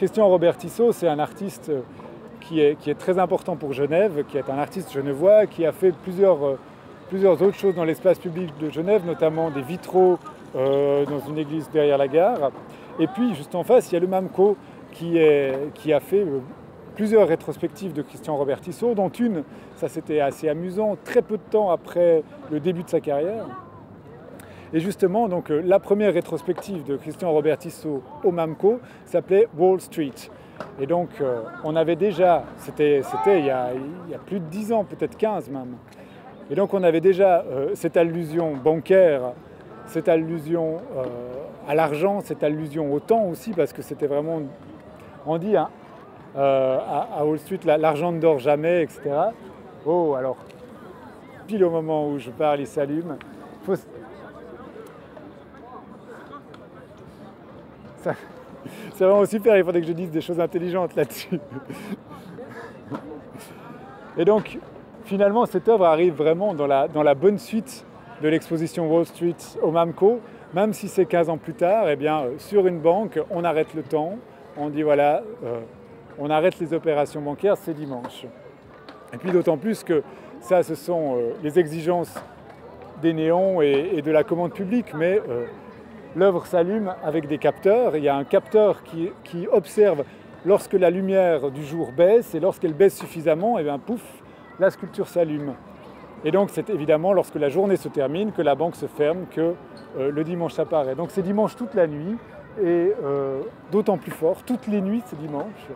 Christian Robert Tissot, c'est un artiste qui est très important pour Genève, qui est un artiste genevois, qui a fait plusieurs autres choses dans l'espace public de Genève, notamment des vitraux dans une église derrière la gare. Et puis, juste en face, il y a le MAMCO qui a fait plusieurs rétrospectives de Christian Robert Tissot, dont une, ça c'était assez amusant, très peu de temps après le début de sa carrière. Et justement, donc, la première rétrospective de Christian Robert Tissot au MAMCO s'appelait Wall Street. Et donc, on avait déjà, c'était il y a plus de 10 ans, peut-être 15 même. Et donc, on avait déjà cette allusion bancaire, cette allusion à l'argent, cette allusion au temps aussi, parce que c'était vraiment, on dit, hein, à Wall Street, l'argent ne dort jamais, etc. Oh, alors, pile au moment où je parle, il s'allume. C'est vraiment super, il faudrait que je dise des choses intelligentes là-dessus. Et donc, finalement, cette œuvre arrive vraiment dans la bonne suite de l'exposition Wall Street au MAMCO, même si c'est 15 ans plus tard, eh bien, sur une banque, on arrête le temps, on dit voilà, on arrête les opérations bancaires, c'est dimanche. Et puis d'autant plus que ça, ce sont les exigences des néons et de la commande publique, mais l'œuvre s'allume avec des capteurs. Il y a un capteur qui observe lorsque la lumière du jour baisse, et lorsqu'elle baisse suffisamment, et bien pouf, la sculpture s'allume. Et donc c'est évidemment lorsque la journée se termine que la banque se ferme, que le dimanche apparaît. Donc c'est dimanche toute la nuit, et d'autant plus fort, toutes les nuits c'est dimanche.